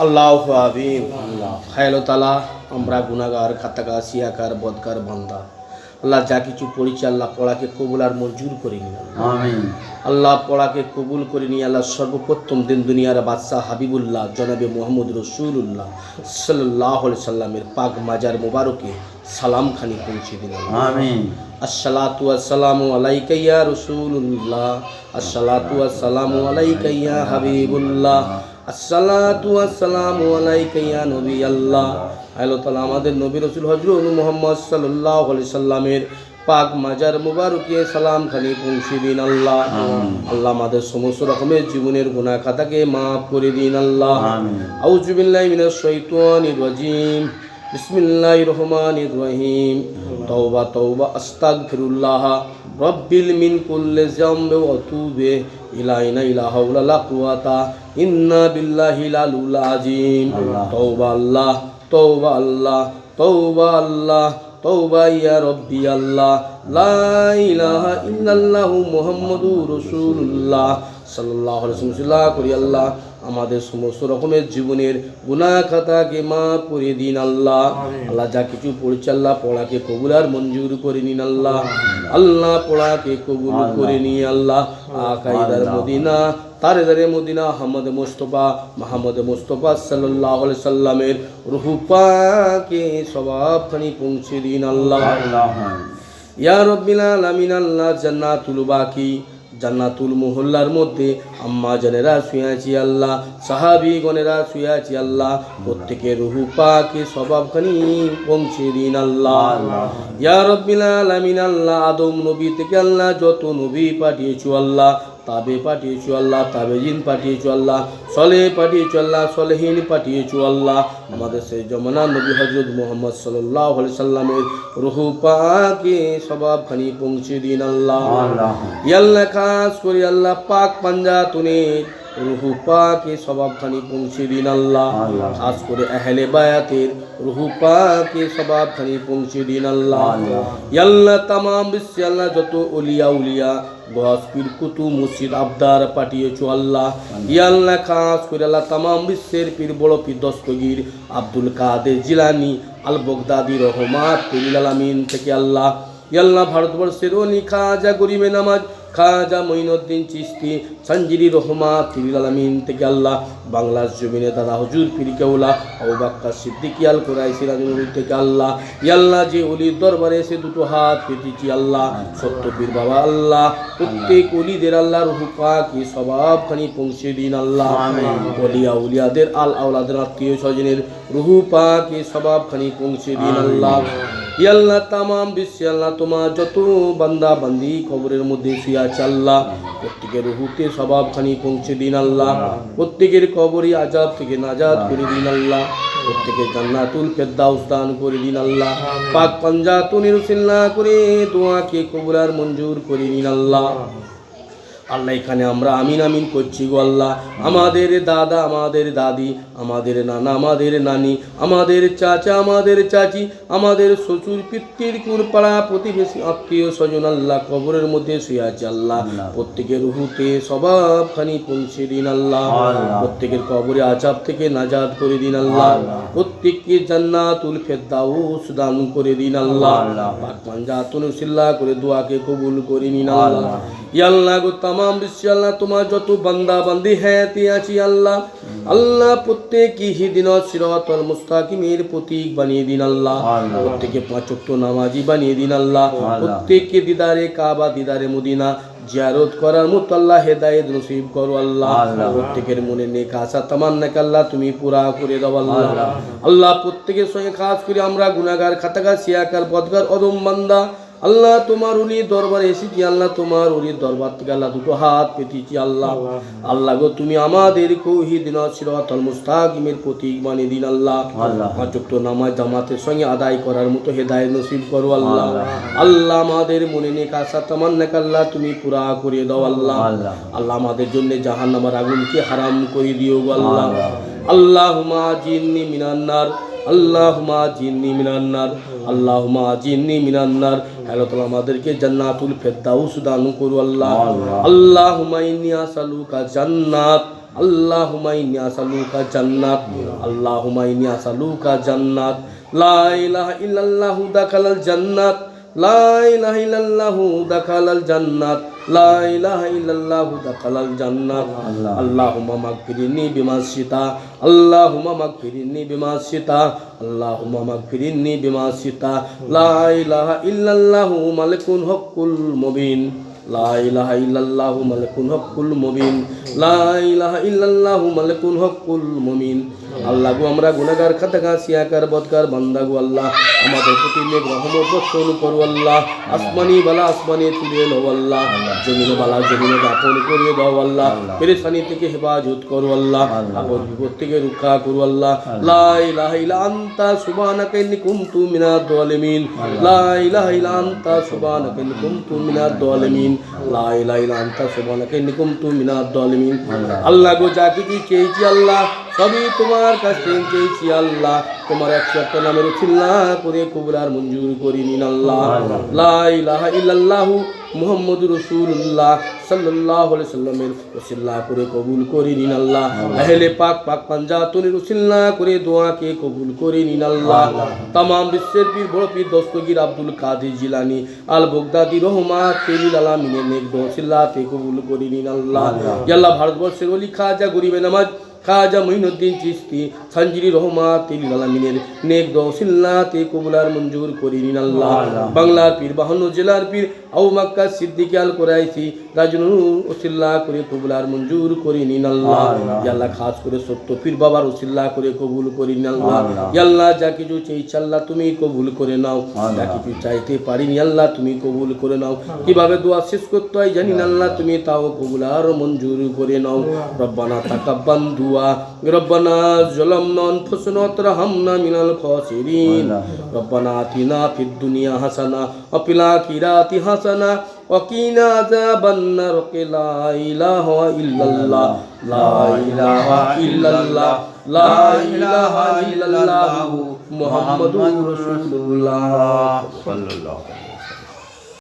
আল্লাহু আমিন। খায়লো তালা আমরা গুনাহগার, খাতাগার, সিয়াকার, বদকার বান্দা। আল্লাহ যা কিছু পড়েছি আল্লাহ পড়াকে কবুল আর মঞ্জুর করে নিন। আমিন। আল্লাহ পড়াকে কবুল করে নিয়ে আল্লাহ সর্বপ্রথম দিন দুনিয়ার বাদশাহ হাবিবুল্লাহ জনাবে মোহাম্মদ রসুল্লাহ সাল্লাল্লাহু আলাইহি সাল্লামের পাক মাজার মুবারকে সালাম খানি পৌঁছে দিন। আমিন। আসসালাতু ওয়াসসালামু আলাইকা ইয়া রাসূলুল্লাহ, আসসালাতু ওয়াসসালামু আলাইকা ইয়া হাবিবুল্লাহ, আসসালাতু ওয়াসসালামু আলাইকা ইয়া নবী আল্লাহ। আল্লাহ তাআলা আমাদের নবী রাসূল হযরত মুহাম্মদ সাল্লাল্লাহু আলাইহি সাল্লামের পাক মাজার মুবারকে সালাম খানি পৌঁছে দিন আল্লাহ। আল্লাহ আমাদের সমস্ত রকমের জীবনের গুনাহ খাতাকে মাফ করে দিন আল্লাহ। আউযু বিল্লাহি মিনাশ শাইতানির রাজিম, বিসমিল্লাহির রহমানির রহিম। তওবা তওবা আস্তাগফিরুল্লাহ রব্বিল মিন কুল্লি যামবি ওয়া আতুবু ইলাইনা লা হাওলা লা কুওয়াতা ইন্না বিল্লাহি লাল আযীম। তওবা আল্লাহ, তওবা আল্লাহ, তওবা আল্লাহ, তওবা ইয়া রব্বি আল্লাহ, লা ইলাহা ইল্লাল্লাহু মুহাম্মাদুর রাসূলুল্লাহ সাল্লাল্লাহু আলাইহি ওয়াসাল্লাম করি আল্লাহ আমাদের সমস্ত রকমের জীবনের গুনাহ খাতাকে মাফ করে দিন আল্লাহ। আল্লাহ যা কিছু পড়েছি আল্লাহ পড়াকে কবুল আর মঞ্জুর করে নিন আল্লাহ। আল্লাহ পড়াকে কবুল করে নিয়ে আল্লাহ আকাইদার মদিনা তারেদারে মদিনা আহমদ মুস্তফা সাল্লাল্লাহু আলাইহি সাল্লামের রূহ পাকে সওয়াবখানি পৌঁছে দিন আল্লাহ। ইয়া রাব্বিল আলামিন আল্লাহ জান্নাতুল বাকি জান্নাতুল মুহল্লার মধ্যে আম্মা জানেরা শুয়ে আছি আল্লাহ, সাহাবী গণেরা শুয়ে আছি আল্লাহ, প্রত্যেকের রূহ পাকে সওয়াবখানি পৌঁছে দিন আল্লাহ। ইয়া রাব্বিল আলামিন আল্লাহ আদম নবী থেকে আল্লাহ যত নবী পাঠিয়েছো আল্লাহ, তাবে পাঠিয়েছো আল্লাহ, তাবেজিন পাঠিয়েছো আল্লাহ, সলে পাঠিয়েছো আল্লাহ, সলেহীন পাঠিয়েছো আল্লাহ, আমাদের সেই জমানার নবী হযরত মুহাম্মদ সাল্লাল্লাহু আলাইহি সাল্লামের রূহ পাকে সওয়াবখানি পৌঁছে দিন আল্লাহ। ইয়া আল্লাহ খাস করে আল্লাহ পাক পাঞ্জাতনের রূহ পাকে সওয়াবখানি পৌঁছে দিন আল্লাহ। খাস করে আহলে বায়াতের রূহ পাকে সওয়াবখানি পৌঁছে দিন আল্লাহ। ইয়া আল্লাহ तमाम বিশ্বে আল্লাহ যত ওলিয়া উলিয়া গস পীর কুতুব মুর্শিদ আবদার পাঠিয়েছো আল্লাহ। ইয়া আল্লাহ খাস করে আল্লাহ तमाम বিশ্বের পীর বড় পীর দস্তগীর আব্দুল কাদের জিলানী আল বগদাদি রহমাতুল আলামিন থেকে আল্লাহ। ইয়া আল্লাহ ভারতবর্ষের ওলি খাজা গরিবে নামাজ খাজা মঈনুদ্দিন চিশতি সঞ্জিরি রহমাতুল আলামিন থেকে আল্লাহ। বাংলার জমিনে দাদা হুজুর পীর কেওলা আবু বকর সিদ্দিকী আল কুরাইশি রাদিয়াল্লাহু থেকে আল্লাহ। ইয়া আল্লাহ যে ওলির দরবারে এসে দুটো হাত পেতেছি আল্লাহ, সত্য পীর বাবা আল্লাহ প্রত্যেক ওলিদের আল্লাহ রূহ পাকে সওয়াবখানি পৌঁছে দিন আল্লাহ। ওলিয়া উলিয়াদের আল আওলাদের আত্মীয় স্বজনের রূহ পাকে সওয়াবখানি পৌঁছে দিন আল্লাহ। ইয়া আল্লাহ तमाम বিশ্বে আল্লাহ তোমার যত বান্দা বান্দি কবরের মধ্যে শুয়ে আছে আল্লাহ, প্রত্যেকের রূহকে সওয়াবখানি পৌঁছে দিন আল্লাহ। প্রত্যেকের কবরি আযাব থেকে নাজাত করে দিন আল্লাহ। প্রত্যেকের জান্নাতুল ফেরদাউস দান করে দিন আল্লাহ। পাক পাঞ্জাতনের উসিলা করে দোয়াকে কবুল আর মঞ্জুর করে দিন আল্লাহ। আল্লাহ এখানে আমরা আমিন আমিন করছি গো আল্লাহ। আমাদের দাদা, আমাদের দাদি, আমাদের নানা, আমাদের নানি, আমাদের চাচা, আমাদের চাচি, আমাদের শ্বশুর পিতৃর কুরপাড়া প্রতিবেশী আত্মীয় স্বজন আল্লাহ কবরের মধ্যে শুয়ে আছে আল্লাহ, প্রত্যেকের রূহতে সওয়াবখানি পৌঁছে দিন আল্লাহ। প্রত্যেকের কবরে আযাব থেকে নাজাত করে দিন আল্লাহ। প্রত্যেককে জান্নাতুল ফেরদাউস দান করে দিন আল্লাহ। পাক পাঞ্জাতুন উসিলা করে দোয়াকে কবুল করে নিন আল্লাহ। ইয়া আল্লাহ গো तमाम বিশ্বে আল্লাহ তোমার যত বান্দা বান্দি হায়াতে আছি আল্লাহ, আল্লাহ প্রত্যেককে হিদিনাস সিরাতাল মুস্তাকিমের প্রতীক বানিয়ে দিন আল্লাহ। প্রত্যেককে পাঁচ ওয়াক্ত নামাজি বানিয়ে দিন আল্লাহ। প্রত্যেককে দিদারে কাবা দিদারে মদিনা জিয়ারত করার মতো আল্লাহ হেদায়েত নসিব করো আল্লাহ। প্রত্যেকের মনে নেক আশা তামান্নাকে আল্লাহ তুমি পুরা করে দাও আল্লাহ। আল্লাহ প্রত্যেকের সঙ্গে খাস করে আমরা গুনাহগার, খাতাগার, সিয়াকার, বদকার, অদম বান্দা আল্লাহ তোমার ওলির দরবারে এসেছি আল্লাহ, তোমার ওলির দরবার থেকে আল্লাহ দুটো হাত পেতেছি আল্লাহ। আল্লাহ গো তুমি আমাদেরকে ইহদিনাস সিরাতাল মুস্তাকিমের প্রতীক বানিয়ে দিন আল্লাহ। পাঁচ ওয়াক্ত নামাজ জামাতের সঙ্গে আদায় করার মতো হেদায়েত নসিব করো আল্লাহ। আল্লাহ আমাদের মনে নেক আশা তামান্নাকে আল্লাহ তুমি পুরা করে দাও আল্লাহ। আল্লাহ আমাদের জন্য জাহান্নামের আগুনকে হারাম করে দিও গো আল্লাহ। আল্লাহুম্মা আজিরনি মিনান নার, আল্লাহুম্মা আজিরনি মিনান নার, আল্লাহুম্মা আজিরনি মিনান নার। আল্লাহ তাআলা আমাদেরকে জান্নাতুল ফেরদাউস দান করো আল্লাহ। আল্লাহুম্মা ইন্নী আসআলুকা জান্নাত আল্লাহুম্মা ইন্নী আসআলুকা জান্নাত, আল্লাহুম্মা ইন্নী আসআলুকা জান্নাত। লা ইলাহা ইল্লাল্লাহু দাখালাল জান্নাত, লা ইলাহা ইল্লাল্লাহু দাখালাল জান্নাত, লা ইলাহা ইল্লাল্লাহু দাখালাল জান্নাত। আল্লাহুম্মা মাগফিরনি বিমা শিতা, আল্লাহুম্মা মাগফিরনি বিমা শিতা, আল্লাহুম্মা মাগফিরনি বিমা শিতা। লা ইলাহা ইল্লাল্লাহু মালিকুল হকুল মুবিন, লা ইলাহা ইল্লাল্লাহু মালিকুল হকুল মুবিন, লা ইলাহা ইল্লাল্লাহু মালিকুল হকুল মুবিন। আল্লাহ গো আমরা গুনাহগার খাতাগার সিয়াকার বদকার বান্দা গো আল্লাহ, আমাদের প্রতি নেক রহমত বর্ষণ করো আল্লাহ। আসমানি বালা আসমানে তুলে নাও আল্লাহ, জমিনে বালা জমিনে দাফন করে দাও আল্লাহ। পেরেশানি থেকে হেফাজত করো আল্লাহ, আপদ বিপদ থেকে রক্ষা করো আল্লাহ। লা ইলাহা ইল্লা আনতা সুবহানাকা ইন্নী কুনতু মিনাজ জালিমিন, লা ইলাহা ইল্লা আনতা সুবহানাকা ইন্নী কুনতু মিনাজ জালিমিন, লা ইলাহা ইল্লা আনতা সুবহানাকা ইন্নী কুনতু মিনাজ জালিমিন। আল্লাহ গো যা কিছু চেয়েছি আল্লাহ সবই তোমার কাছ থেকে চেয়েছি আল্লাহ, তোমার একশো নামের উছিলা করে কবুল আর মঞ্জুর করে নিন আল্লাহ। লা ইলাহা ইল্লাল্লাহু মুহাম্মাদুর রাসূলুল্লাহ সাল্লাল্লাহু আলাইহি সাল্লামের উছিলা করে কবুল করে নিন আল্লাহ। আহলে পাক পাক পাঞ্জাতনের উছিলা করে দোয়াকে কবুল করে নিন আল্লাহ। तमाम বিশ্বের পীর বড় পীর দস্তগীর আব্দুল কাদের জিলানী আল বগদাদি রহমাত তেলিল আলামিনের নেক দোসিল্লাতে কবুল করে নিন আল্লাহ। ইয়া আল্লাহ ভারতবর্ষের ওলি খাজা গরিবে নামাজ খাজা মঈনুদ্দিন চিশতি সানজিরি রহমাত তেলিল আলামিনের নেক দোসিল্লাতে কবুল আর মঞ্জুর করে নিন আল্লাহ। বাংলার পীর 52 জেলার পীর আবু মাক্কা সিদ্দিক আল কুরাইশি রাজনুর উসিল্লা করে কবুল আর মঞ্জুর করে নিন আল্লাহ। ইয়া আল্লাহ খাস করে সত্য পীর বাবার উসিল্লা করে কবুল করে নিন আল্লাহ। ইয়া আল্লাহ যা কিছু চাইছি আল্লাহ তুমি কবুল করে নাও, যা কিছু চাইতে পারিনি আল্লাহ তুমি কবুল করে নাও। কিভাবে দোয়া শেষ করতে হয় জানি না আল্লাহ, তুমি তাও কবুল আর মঞ্জুর করে নাও। রব্বানা তাকাব্বাল দুআ, রব্বানা যালামনা আনফুসানা ওয়াতরহামনা মিনাল খাসিরিন, রব্বানা আতিনা ফিদ দুনিয়া হাসানা ওয়া ফিল আখিরাতি হাসানা ওয়া কিনা আযাবান নার। লা ইলাহা ইল্লাল্লাহ, লা ইলাহা ইল্লাল্লাহ, লা ইলাহা ইল্লাল্লাহু মুহাম্মাদুর রাসূলুল্লাহ সাল্লাল্লাহু